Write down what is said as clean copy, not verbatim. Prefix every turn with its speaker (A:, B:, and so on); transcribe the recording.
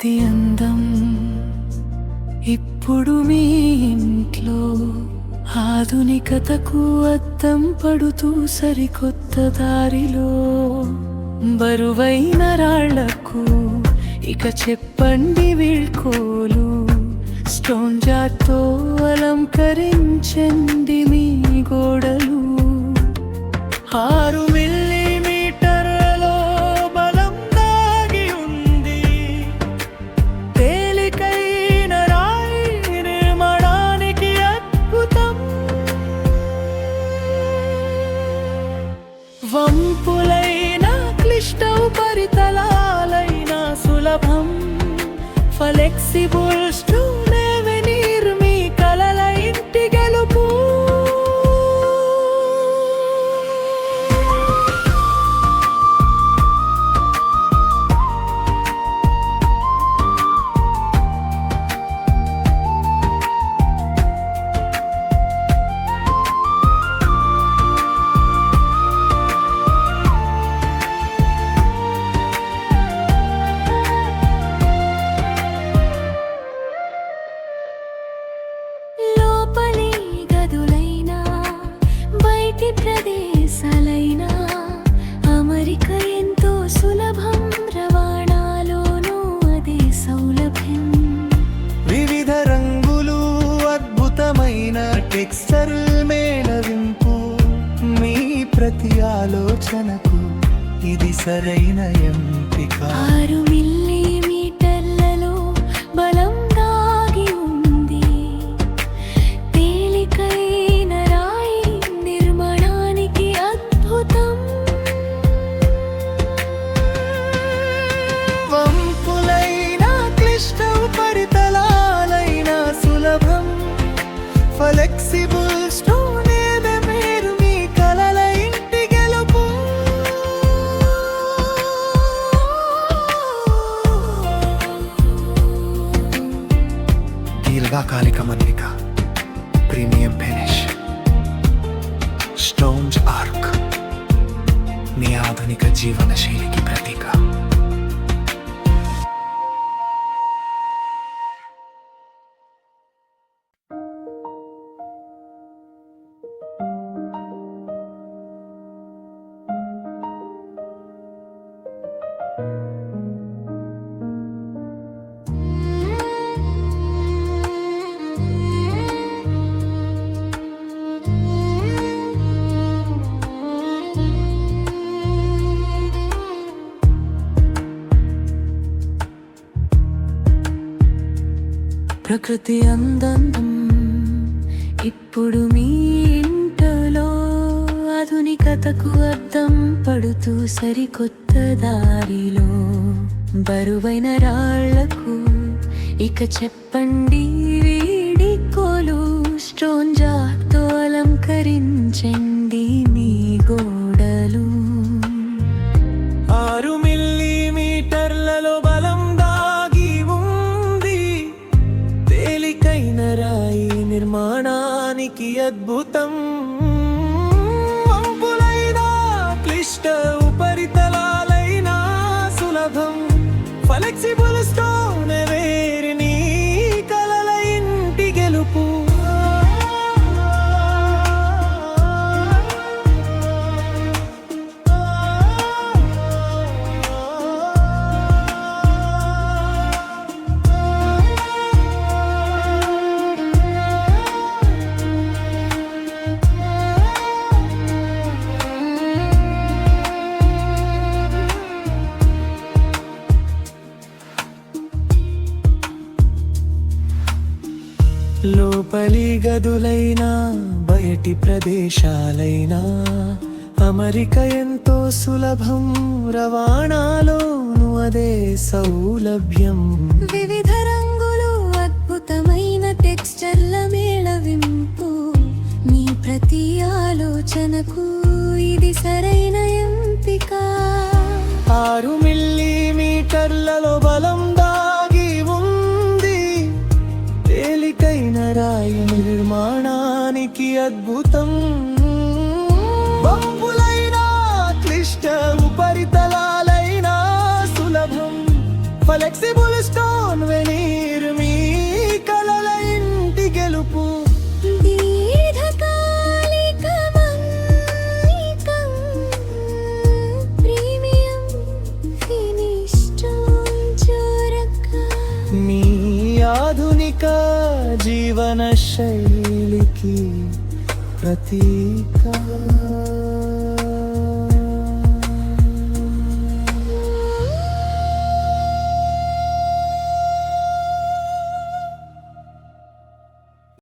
A: ప్రకృతి అందం ఇప్పుడు మీ ఇంట్లో ఆధునికతకు అద్దం పడుతూ సరికొత్త దారిలో బరువైన రాళ్లకు ఇక చెప్పండి వీడ్కోలు స్టోన్ జార్తో అలంకరించండి మీ గోడలు 6 మిల్లీమీటర్లలో బలం దాగి ఉంది తేలికైన రాయి నిర్మాణానికి అద్భుతం వంపులైన క్లిష్ట ఉపరితలాలైన సులభం ఫ్లెక్సిబుల్ స్టోన్ ఎవెనీర్ మీ కలల ఇంటి గెలుపు ప్రదేశాలైనా అమరిక ఎంతో సులభం రవాణాలోనూ అదే సౌలభ్యం
B: వివిధ రంగులు అద్భుతమైన టెక్స్చర్ మేళవింపు మీ ప్రతి ఆలోచనకు ఇది సరైన ఎంపిక
A: 6 మిల్లీమీటర్లలో బలం దాగి ఉంది తేలికైన రాయి నిర్మాణానికి అద్భుతం
B: వంపులైన క్లిష్ట ఉపరితలాలైన సులభం ఫ్లెక్సిబుల్ స్టోన్ ఎవెనీర్ మీ కలల ఇంటి గెలుపు దీర్ఘకాలిక మన్నిక ప్రీమియం ఫినిష్ స్టోన్స్ ఆర్క్ మీ ఆధునిక జీవన శైలికి ప్రతీక
A: ప్రకృతి అందం ఇప్పుడు మీ ఇంటిలో ఆధునికతకు అద్దం పడుతూ సరికొత్త దారిలో బరువైన రాళ్లకు ఇక చెప్పండి వీడ్కోలు స్టోన్ జార్తో అలంకరించండి మీ గోడలు
B: 6 మిల్లీమీటర్లలో బలం దాగి ఉంది తేలికైన రాయి నిర్మాణానికి అద్భుతం వంపులైన క్లిష్ట ఉపరితలాలైన సులభం ఫ్లెక్సిబుల్ స్టోన్ ఎవెనీర్ నీ కలల ఇంటి గెలుపు లోపలి గదులైనా బయటి ప్రదేశాలైనా అమరిక ఎంతో సులభం రవాణాలోను అదే సౌలభ్యం
A: వివిధ రంగులు అద్భుతమైన టెక్స్చర్ల మేళవింపు మీ ప్రతి ఆలోచనకు ఇది సరైన ఎంపిక
B: 6 మిల్లీమీటర్లలో బలం దాగి ఉంది తేలికైన రాయి నిర్మాణానికి అద్భుతం వంపులైన క్లిష్ట ఉపరితలాలైన సులభం ఫ్లెక్సిబుల్ స్టోన్
A: ఆధునిక జీవన శైలికి ప్రతీక.